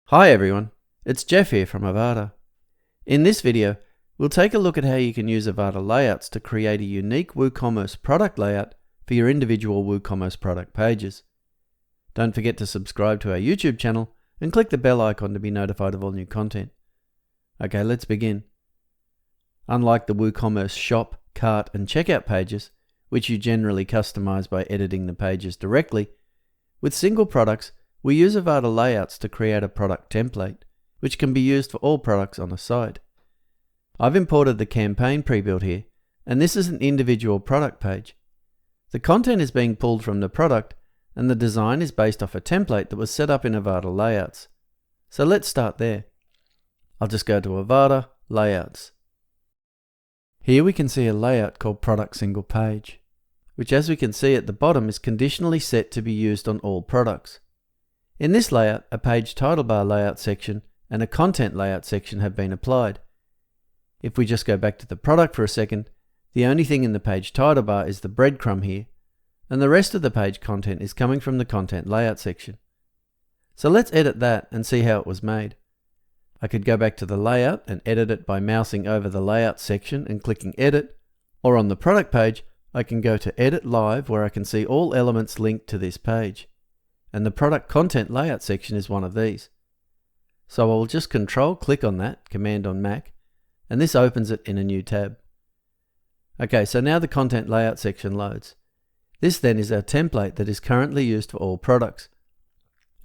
Hi everyone, it's Jeff here from Avada. In this video, we'll take a look at how you can use Avada Layouts to create a unique WooCommerce product layout for your individual WooCommerce product pages. Don't forget to subscribe to our YouTube channel and click the bell icon to be notified of all new content. Okay, let's begin. Unlike the WooCommerce shop, cart and checkout pages, which you generally customize by editing the pages directly, with single products, we use Avada Layouts to create a product template, which can be used for all products on a site. I've imported the campaign prebuilt here, and this is an individual product page. The content is being pulled from the product, and the design is based off a template that was set up in Avada Layouts. So let's start there. I'll just go to Avada Layouts. Here we can see a layout called Product Single Page, which as we can see at the bottom is conditionally set to be used on all products. In this layout, a page title bar layout section and a content layout section have been applied. If we just go back to the product for a second, the only thing in the page title bar is the breadcrumb here, and the rest of the page content is coming from the content layout section. So let's edit that and see how it was made. I could go back to the layout and edit it by mousing over the layout section and clicking edit, or on the product page, I can go to edit live where I can see all elements linked to this page. And the product content layout section is one of these. So I'll just control click on that, command on Mac, and this opens it in a new tab. Okay, so now the content layout section loads. This then is our template that is currently used for all products.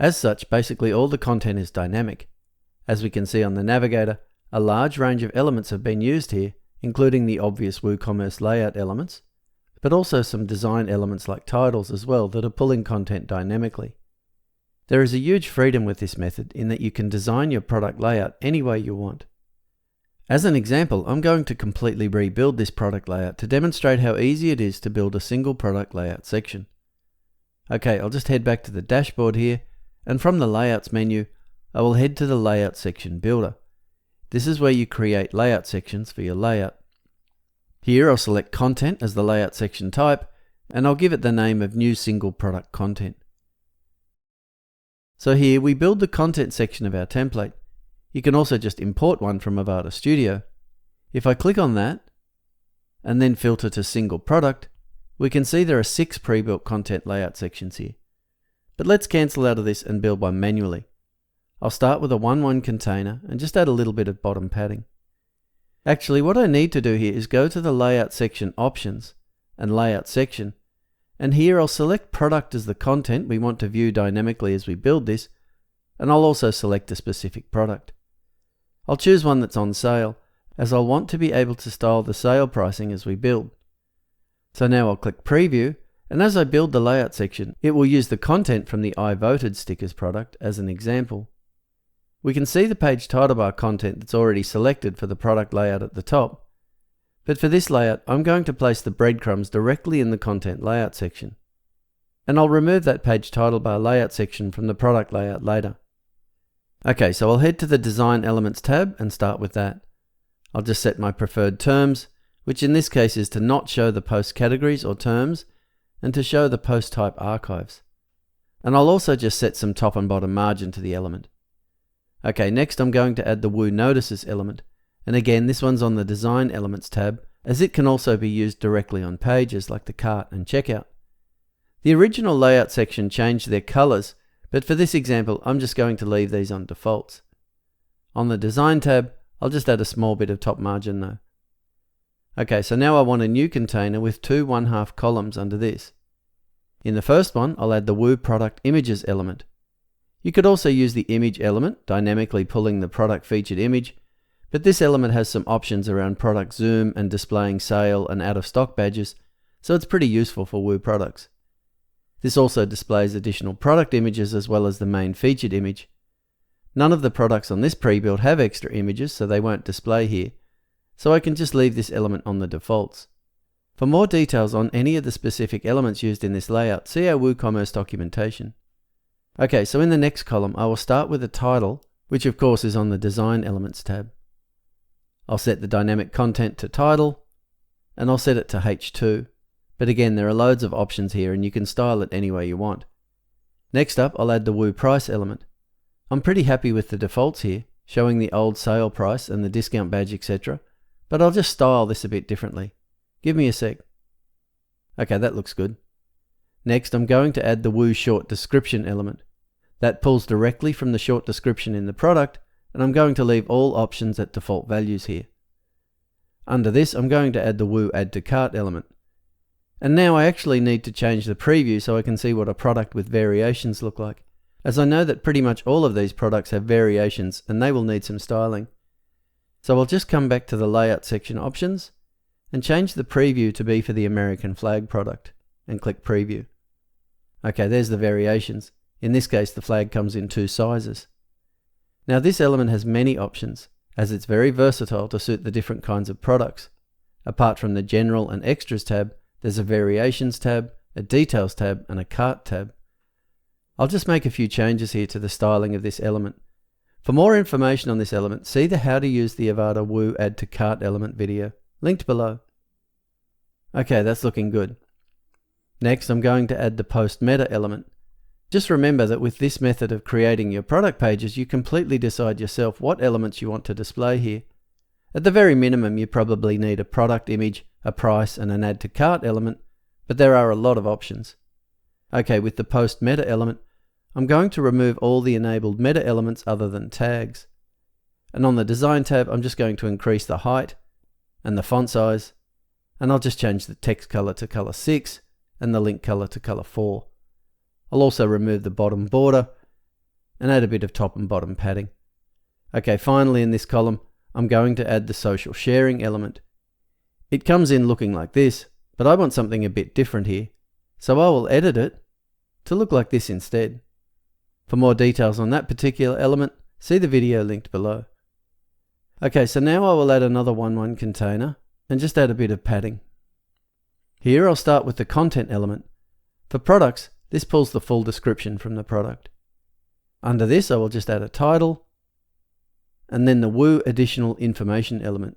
As such, basically all the content is dynamic. As we can see on the navigator, a large range of elements have been used here, including the obvious WooCommerce layout elements, but also some design elements like titles as well that are pulling content dynamically. There is a huge freedom with this method in that you can design your product layout any way you want. As an example, I'm going to completely rebuild this product layout to demonstrate how easy it is to build a single product layout section. Okay, I'll just head back to the dashboard here, and from the Layouts menu, I will head to the Layout Section Builder. This is where you create layout sections for your layout. Here I'll select Content as the layout section type, and I'll give it the name of New Single Product Content. So here we build the content section of our template. You can also just import one from Avada Studio. If I click on that, and then filter to Single Product, we can see there are 6 pre-built content layout sections here. But let's cancel out of this and build one manually. I'll start with a 1:1 container and just add a little bit of bottom padding. Actually, what I need to do here is go to the Layout Section Options and Layout Section, and here I'll select Product as the content we want to view dynamically as we build this, and I'll also select a specific product. I'll choose one that's on sale, as I'll want to be able to style the sale pricing as we build. So now I'll click Preview, and as I build the layout section, it will use the content from the I Voted Stickers product as an example. We can see the page title bar content that's already selected for the product layout at the top. But for this layout, I'm going to place the breadcrumbs directly in the content layout section. And I'll remove that page title bar layout section from the product layout later. Okay, so I'll head to the Design Elements tab and start with that. I'll just set my preferred terms, which in this case is to not show the post categories or terms, and to show the post type archives. And I'll also just set some top and bottom margin to the element. Okay, next I'm going to add the Woo Notices element, and again this one's on the Design Elements tab, as it can also be used directly on pages like the cart and checkout. The original layout section changed their colors, but for this example I'm just going to leave these on defaults. On the Design tab, I'll just add a small bit of top margin though. Okay, so now I want a new container with 2 1/2 columns under this. In the first one, I'll add the Woo Product Images element. You could also use the image element, dynamically pulling the product featured image, but this element has some options around product zoom and displaying sale and out of stock badges, so it's pretty useful for Woo products. This also displays additional product images as well as the main featured image. None of the products on this pre-build have extra images, so they won't display here, so I can just leave this element on the defaults. For more details on any of the specific elements used in this layout, see our WooCommerce documentation. Okay, so in the next column, I will start with a title, which of course is on the Design Elements tab. I'll set the dynamic content to title, and I'll set it to H2. But again, there are loads of options here and you can style it any way you want. Next up, I'll add the Woo Price element. I'm pretty happy with the defaults here, showing the old sale price and the discount badge, etc. But I'll just style this a bit differently. Give me a sec. Okay, that looks good. Next, I'm going to add the Woo short description element. That pulls directly from the short description in the product, and I'm going to leave all options at default values here. Under this, I'm going to add the Woo add to cart element. And now I actually need to change the preview so I can see what a product with variations look like, as I know that pretty much all of these products have variations and they will need some styling. So I'll just come back to the layout section options and change the preview to be for the American flag product and click preview. Okay, there's the variations. In this case, the flag comes in 2 sizes. Now this element has many options, as it's very versatile to suit the different kinds of products. Apart from the General and Extras tab, there's a Variations tab, a Details tab, and a Cart tab. I'll just make a few changes here to the styling of this element. For more information on this element, see the How to Use the Avada Woo Add to Cart element video, linked below. Okay, that's looking good. Next, I'm going to add the Post Meta element. Just remember that with this method of creating your product pages, you completely decide yourself what elements you want to display here. At the very minimum, you probably need a product image, a price, and an add to cart element, but there are a lot of options. Okay, with the Post Meta element, I'm going to remove all the enabled meta elements other than tags. And on the Design tab, I'm just going to increase the height and the font size, and I'll just change the text color to color 6 and the link color to color 4. I'll also remove the bottom border and add a bit of top and bottom padding. Okay, finally in this column, I'm going to add the social sharing element. It comes in looking like this, but I want something a bit different here, so I will edit it to look like this instead. For more details on that particular element, see the video linked below. Okay, so now I will add another 1-1 container and just add a bit of padding. Here I'll start with the content element. For products, this pulls the full description from the product. Under this, I will just add a title, and then the Woo additional information element.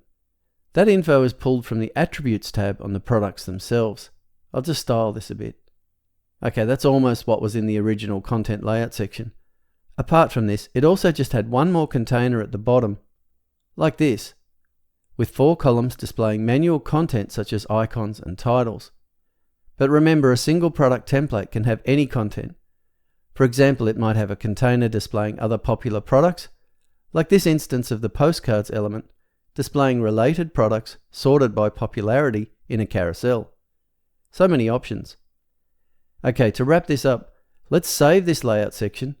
That info is pulled from the Attributes tab on the products themselves. I'll just style this a bit. Okay, that's almost what was in the original content layout section. Apart from this, it also just had one more container at the bottom, like this, with 4 columns displaying manual content such as icons and titles. But remember, a single product template can have any content. For example, it might have a container displaying other popular products, like this instance of the postcards element, displaying related products sorted by popularity in a carousel. So many options. Okay, to wrap this up, let's save this layout section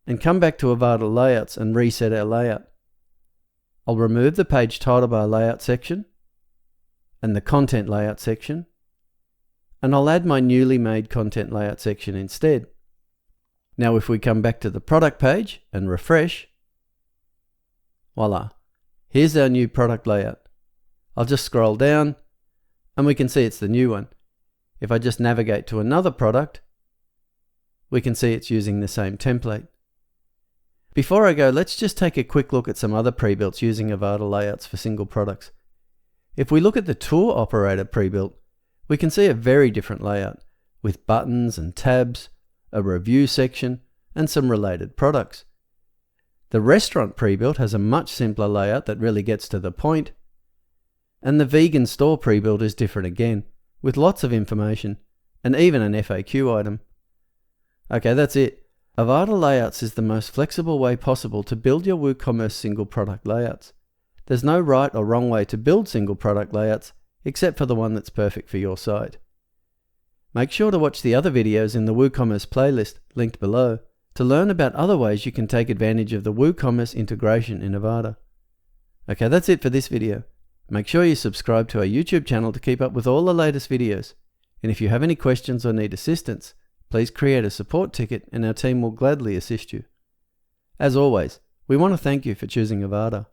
and come back to Avada Layouts and reset our layout. I'll remove the page title bar layout section and the content layout section, and I'll add my newly made content layout section instead. Now if we come back to the product page and refresh, voila, here's our new product layout. I'll just scroll down and we can see it's the new one. If I just navigate to another product, we can see it's using the same template. Before I go, let's just take a quick look at some other pre-builts using Avada Layouts for single products. If we look at the tour operator pre-built, we can see a very different layout with buttons and tabs, a review section, and some related products. The restaurant pre-built has a much simpler layout that really gets to the point, and the vegan store pre-built is different again, with lots of information, and even an FAQ item. Okay, that's it. Avada Layouts is the most flexible way possible to build your WooCommerce single product layouts. There's no right or wrong way to build single product layouts, except for the one that's perfect for your site. Make sure to watch the other videos in the WooCommerce playlist, linked below, to learn about other ways you can take advantage of the WooCommerce integration in Avada. Okay, that's it for this video. Make sure you subscribe to our YouTube channel to keep up with all the latest videos. And if you have any questions or need assistance, please create a support ticket and our team will gladly assist you. As always, we want to thank you for choosing Avada.